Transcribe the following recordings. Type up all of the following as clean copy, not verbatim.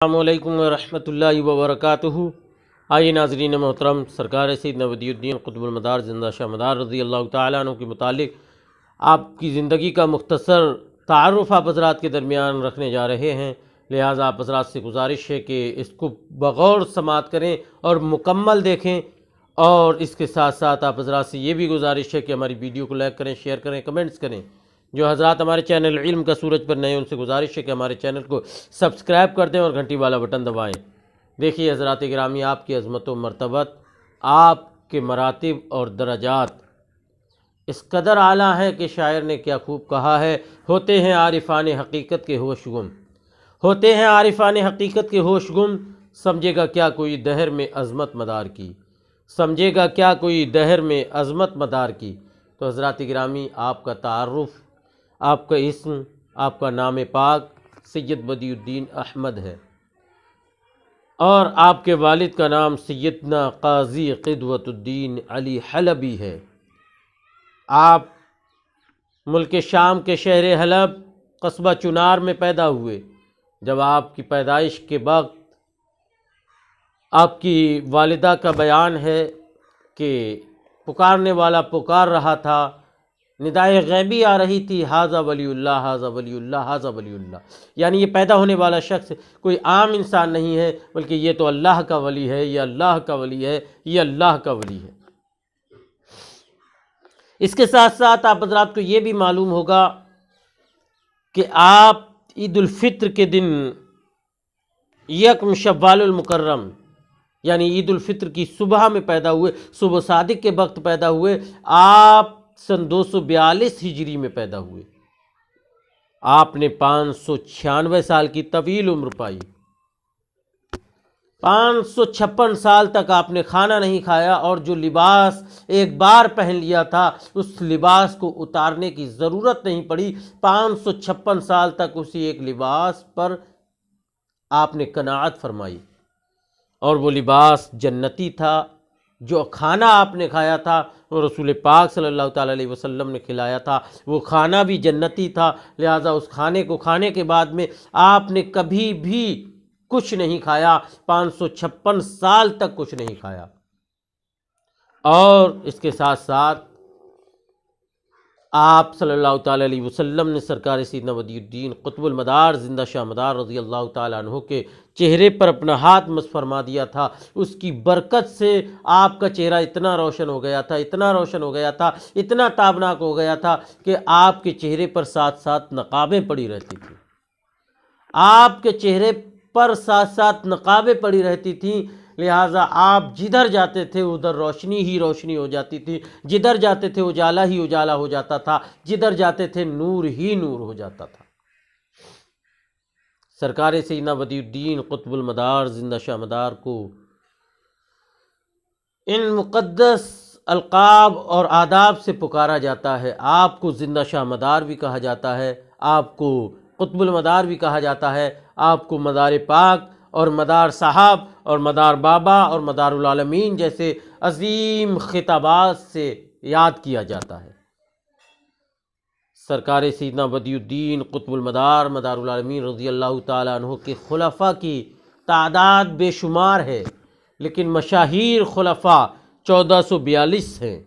السلام علیکم ورحمۃ اللہ وبرکاتہ۔ آئیے ناظرین محترم، سرکار سیدنا ودی الدین قطب المدار زندہ شاہ مدار رضی اللہ تعالیٰ عنہ کے متعلق آپ کی زندگی کا مختصر تعارف آپ حضرات کے درمیان رکھنے جا رہے ہیں، لہٰذا آپ حضرات سے گزارش ہے کہ اس کو بغور سماعت کریں اور مکمل دیکھیں، اور اس کے ساتھ ساتھ آپ حضرات سے یہ بھی گزارش ہے کہ ہماری ویڈیو کو لائک کریں، شیئر کریں، کمنٹس کریں۔ جو حضرات ہمارے چینل علم کا سورج پر نئے، ان سے گزارش ہے کہ ہمارے چینل کو سبسکرائب کر دیں اور گھنٹی والا بٹن دبائیں۔ دیکھیے حضرات گرامی، آپ کی عظمت و مرتبت، آپ کے مراتب اور درجات اس قدر اعلیٰ ہیں کہ شاعر نے کیا خوب کہا ہے، ہوتے ہیں عارفان حقیقت کے ہوش گم، ہوتے ہیں عارفان حقیقت کے ہوش گم، سمجھے گا کیا کوئی دہر میں عظمت مدار کی، سمجھے گا کیا کوئی دہر میں عظمت مدار کی۔ تو حضرات گرامی، آپ کا تعارف، آپ کا اسم، آپ کا نام پاک سید بدی الدین احمد ہے، اور آپ کے والد کا نام سیدنا قاضی قدوۃ الدین علی حلبی ہے۔ آپ ملک شام کے شہر حلب قصبہ چنار میں پیدا ہوئے۔ جب آپ کی پیدائش کے وقت آپ کی والدہ کا بیان ہے کہ پکارنے والا پکار رہا تھا، ندائے غیبی آ رہی تھی، ھذا ولی اللہ، ھذا ولی اللہ، ھذا ولی اللہ، یعنی یہ پیدا ہونے والا شخص کوئی عام انسان نہیں ہے، بلکہ یہ تو اللہ کا ولی ہے، یہ اللہ کا ولی ہے، یہ اللہ کا ولی ہے۔ اس کے ساتھ ساتھ آپ حضرات کو یہ بھی معلوم ہوگا کہ آپ عید الفطر کے دن یکم شوال المکرم، یعنی عید الفطر کی صبح میں پیدا ہوئے، صبح صادق کے وقت پیدا ہوئے۔ آپ سن 242 ہجری میں پیدا ہوئے۔ آپ نے 596 سال کی طویل عمر پائی۔ 556 سال تک آپ نے کھانا نہیں کھایا، اور جو لباس ایک بار پہن لیا تھا اس لباس کو اتارنے کی ضرورت نہیں پڑی۔ 556 سال تک اسی ایک لباس پر آپ نے قناعت فرمائی، اور وہ لباس جنتی تھا۔ جو کھانا آپ نے کھایا تھا وہ رسول پاک صلی اللہ تعالیٰ علیہ وسلم نے کھلایا تھا، وہ کھانا بھی جنتی تھا، لہٰذا اس کھانے کو کھانے کے بعد میں آپ نے کبھی بھی کچھ نہیں کھایا، 556 سال تک کچھ نہیں کھایا۔ اور اس کے ساتھ ساتھ آپ صلی اللہ تعالیٰ علیہ وسلم نے سرکار سیدنا ودی الدین قطب المدار زندہ شاہ مدار رضی اللہ تعالیٰ عنہ کے چہرے پر اپنا ہاتھ مس فرما دیا تھا۔ اس کی برکت سے آپ کا چہرہ اتنا روشن ہو گیا تھا، اتنا روشن ہو گیا تھا، اتنا تابناک ہو گیا تھا کہ آپ کے چہرے پر ساتھ ساتھ نقابیں پڑی رہتی تھیں۔ آپ کے چہرے پر ساتھ ساتھ نقابیں پڑی رہتی تھیں، لہٰذا آپ جدھر جاتے تھے ادھر روشنی ہی روشنی ہو جاتی تھی، جدھر جاتے تھے اجالا ہی اجالا ہو جاتا تھا، جدھر جاتے تھے نور ہی نور ہو جاتا تھا۔ سرکار سیدنا ودی الدین قطب المدار زندہ شاہ مدار کو ان مقدس القاب اور آداب سے پکارا جاتا ہے۔ آپ کو زندہ شاہ مدار بھی کہا جاتا ہے، آپ کو قطب المدار بھی کہا جاتا ہے، آپ کو مدار پاک اور مدار صاحب اور مدار بابا اور مدار العالمین جیسے عظیم خطابات سے یاد کیا جاتا ہے۔ سرکار سیدنا ودی الدین قطب المدار مدار العالمین رضی اللہ تعالیٰ عنہ کے خلفاء کی تعداد بے شمار ہے، لیکن مشاہیر خلفاء 1442 ہیں۔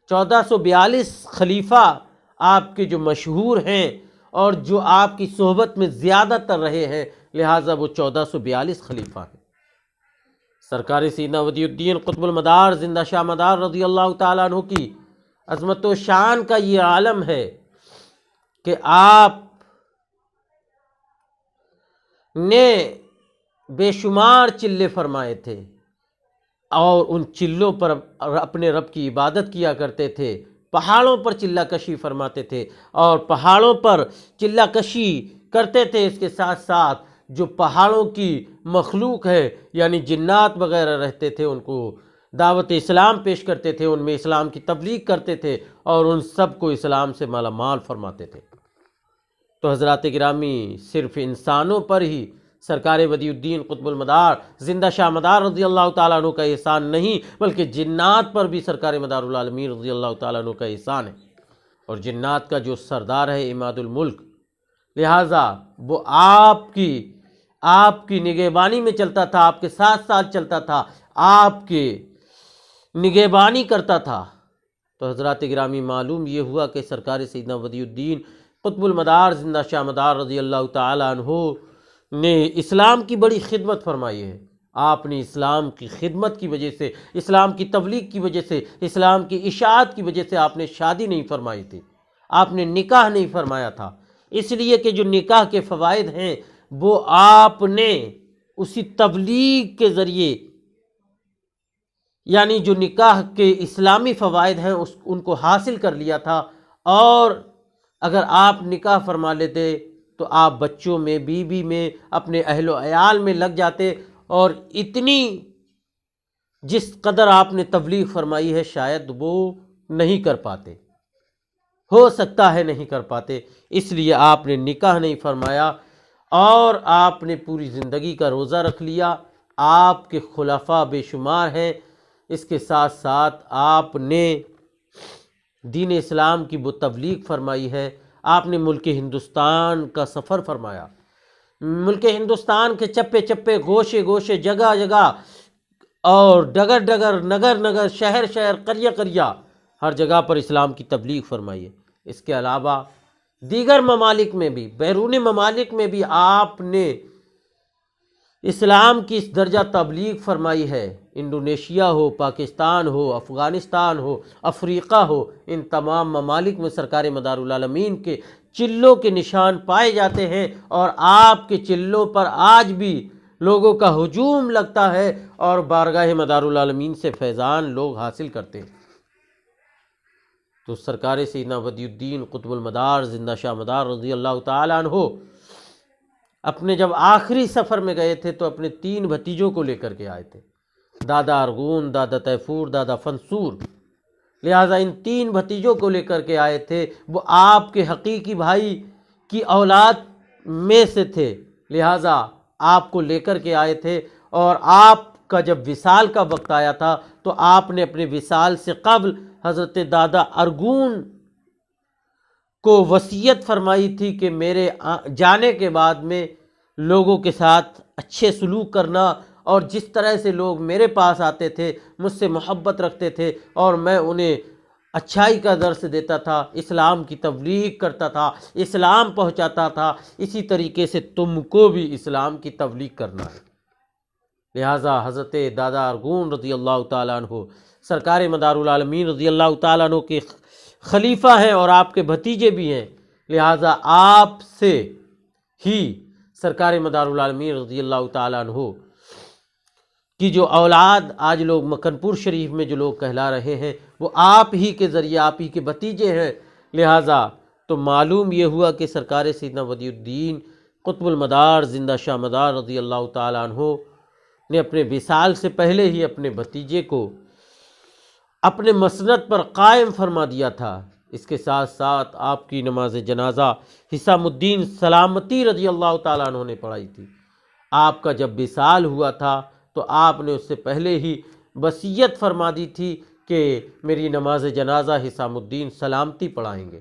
1442 خلیفہ آپ کے جو مشہور ہیں اور جو آپ کی صحبت میں زیادہ تر رہے ہیں، لہٰذا وہ 1442 خلیفہ ہیں۔ سرکار سیدنا ودی الدین قطب المدار زندہ شاہ مدار رضی اللہ تعالیٰ عنہ کی عظمت و شان کا یہ عالم ہے کہ آپ نے بے شمار چلے فرمائے تھے، اور ان چلوں پر اپنے رب کی عبادت کیا کرتے تھے۔ پہاڑوں پر چلہ کشی فرماتے تھے، اور پہاڑوں پر چلہ کشی کرتے تھے۔ اس کے ساتھ ساتھ جو پہاڑوں کی مخلوق ہے، یعنی جنات وغیرہ رہتے تھے، ان کو دعوت اسلام پیش کرتے تھے، ان میں اسلام کی تبلیغ کرتے تھے، اور ان سب کو اسلام سے مالا مال فرماتے تھے۔ تو حضرات گرامی، صرف انسانوں پر ہی سرکار ودی الدین قطب المدار زندہ شاہ مدار رضی اللہ تعالیٰ عنہ کا احسان نہیں، بلکہ جنات پر بھی سرکار مدار العالمین رضی اللہ تعالیٰ عنہ کا احسان ہے، اور جنات کا جو سردار ہے عماد الملک، لہٰذا وہ آپ کی نگہبانی میں چلتا تھا، آپ کے ساتھ ساتھ چلتا تھا، آپ کے نگہبانی کرتا تھا۔ تو حضرات گرامی معلوم یہ ہوا کہ سرکار سیدنا ولی الدین قطب المدار زندہ شاہ مدار رضی اللہ تعالیٰ عنہ نے اسلام کی بڑی خدمت فرمائی ہے۔ آپ نے اسلام کی خدمت کی وجہ سے، اسلام کی تبلیغ کی وجہ سے، اسلام کی اشاعت کی وجہ سے آپ نے شادی نہیں فرمائی تھی، آپ نے نکاح نہیں فرمایا تھا، اس لیے کہ جو نکاح کے فوائد ہیں وہ آپ نے اسی تبلیغ کے ذریعے، یعنی جو نکاح کے اسلامی فوائد ہیں ان کو حاصل کر لیا تھا۔ اور اگر آپ نکاح فرما لیتے تو آپ بچوں میں، بیوی میں، اپنے اہل و عیال میں لگ جاتے، اور اتنی جس قدر آپ نے تبلیغ فرمائی ہے شاید وہ نہیں کر پاتے، ہو سکتا ہے نہیں کر پاتے، اس لیے آپ نے نکاح نہیں فرمایا اور آپ نے پوری زندگی کا روزہ رکھ لیا۔ آپ کے خلفاء بے شمار ہیں، اس کے ساتھ ساتھ آپ نے دین اسلام کی وہ تبلیغ فرمائی ہے۔ آپ نے ملک ہندوستان کا سفر فرمایا، ملک ہندوستان کے چپے چپے، گوشے گوشے، جگہ جگہ اور ڈگر ڈگر، نگر نگر، شہر شہر، قریہ قریہ، ہر جگہ پر اسلام کی تبلیغ فرمائی ہے۔ اس کے علاوہ دیگر ممالک میں بھی، بیرون ممالک میں بھی آپ نے اسلام کی اس درجہ تبلیغ فرمائی ہے۔ انڈونیشیا ہو، پاکستان ہو، افغانستان ہو، افریقہ ہو، ان تمام ممالک میں سرکار مدار العالمین کے چلوں کے نشان پائے جاتے ہیں، اور آپ کے چلوں پر آج بھی لوگوں کا ہجوم لگتا ہے اور بارگاہ مدار العالمین سے فیضان لوگ حاصل کرتے ہیں۔ تو سرکار سیدنا ولی الدین قطب المدار زندہ شاہ مدار رضی اللہ تعالیٰ عنہ اپنے جب آخری سفر میں گئے تھے تو اپنے 3 بھتیجوں کو لے کر کے آئے تھے، دادا ارغون، دادا تیفور، دادا فنسور۔ لہٰذا ان 3 بھتیجوں کو لے کر کے آئے تھے، وہ آپ کے حقیقی بھائی کی اولاد میں سے تھے، لہٰذا آپ کو لے کر کے آئے تھے۔ اور آپ کا جب وصال کا وقت آیا تھا تو آپ نے اپنے وصال سے قبل حضرت دادا ارغون کو وصیت فرمائی تھی کہ میرے جانے کے بعد میں لوگوں کے ساتھ اچھے سلوک کرنا، اور جس طرح سے لوگ میرے پاس آتے تھے، مجھ سے محبت رکھتے تھے اور میں انہیں اچھائی کا درس دیتا تھا، اسلام کی تبلیغ کرتا تھا، اسلام پہنچاتا تھا، اسی طریقے سے تم کو بھی اسلام کی تبلیغ کرنا ہے۔ لہٰذا حضرت دادا ارغون رضی اللہ تعالیٰ عنہ سرکار مدار العالمین رضی اللہ تعالیٰ عنہ کے خلیفہ ہیں اور آپ کے بھتیجے بھی ہیں، لہٰذا آپ سے ہی سرکار مدار العالمین رضی اللہ تعالیٰ عنہ کی جو اولاد آج لوگ مکن پور شریف میں جو لوگ کہلا رہے ہیں وہ آپ ہی کے ذریعے، آپ ہی کے بھتیجے ہیں۔ لہٰذا تو معلوم یہ ہوا کہ سرکار سیدنا ولی الدین قطب المدار زندہ شاہ مدار رضی اللہ تعالیٰ عنہ نے اپنے وصال سے پہلے ہی اپنے بھتیجے کو اپنے مسند پر قائم فرما دیا تھا۔ اس کے ساتھ ساتھ آپ کی نماز جنازہ حسام الدین سلامتی رضی اللہ تعالیٰ عنہ نے پڑھائی تھی۔ آپ کا جب وصال ہوا تھا تو آپ نے اس سے پہلے ہی وصیت فرما دی تھی کہ میری نماز جنازہ حسام الدین سلامتی پڑھائیں گے۔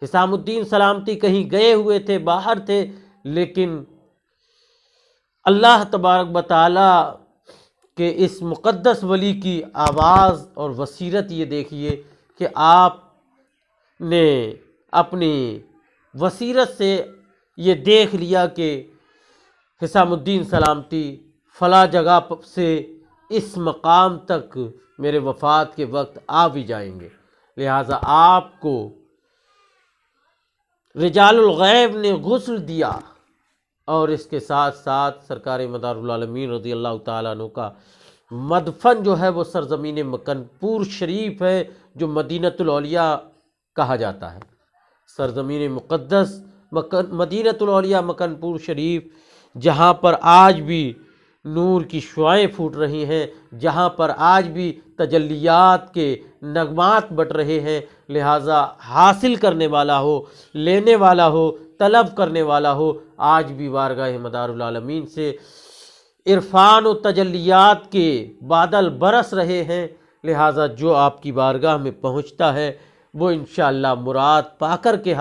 حسام الدین سلامتی کہیں گئے ہوئے تھے، باہر تھے، لیکن اللہ تبارک و تعالی کہ اس مقدس ولی کی آواز اور بصیرت یہ دیکھیے کہ آپ نے اپنی بصیرت سے یہ دیکھ لیا کہ حسام الدین سلامتی فلاں جگہ سے اس مقام تک میرے وفات کے وقت آ بھی جائیں گے، لہٰذا آپ کو رجال الغیب نے غسل دیا، اور اس کے ساتھ ساتھ سرکار مدار العالمین رضی اللہ تعالیٰ عنہ کا مدفن جو ہے وہ سرزمین مکن پور شریف ہے، جو مدینۃ الاولیاء کہا جاتا ہے۔ سرزمین مقدس مدینۃ الاولیاء مکن پور شریف، جہاں پر آج بھی نور کی شعائیں پھوٹ رہی ہیں، جہاں پر آج بھی تجلیات کے نغمات بٹ رہے ہیں، لہٰذا حاصل کرنے والا ہو، لینے والا ہو، طلب کرنے والا ہو، آج بھی بارگاہ مدار العالمین سے عرفان و تجلیات کے بادل برس رہے ہیں، لہٰذا جو آپ کی بارگاہ میں پہنچتا ہے وہ انشاءاللہ مراد پا کر کے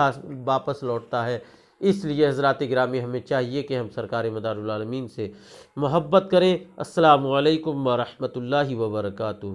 واپس لوٹتا ہے۔ اس لیے حضرات گرامی ہمیں چاہیے کہ ہم سرکار مدار العالمین سے محبت کریں۔ السلام علیکم ورحمۃ اللہ وبرکاتہ۔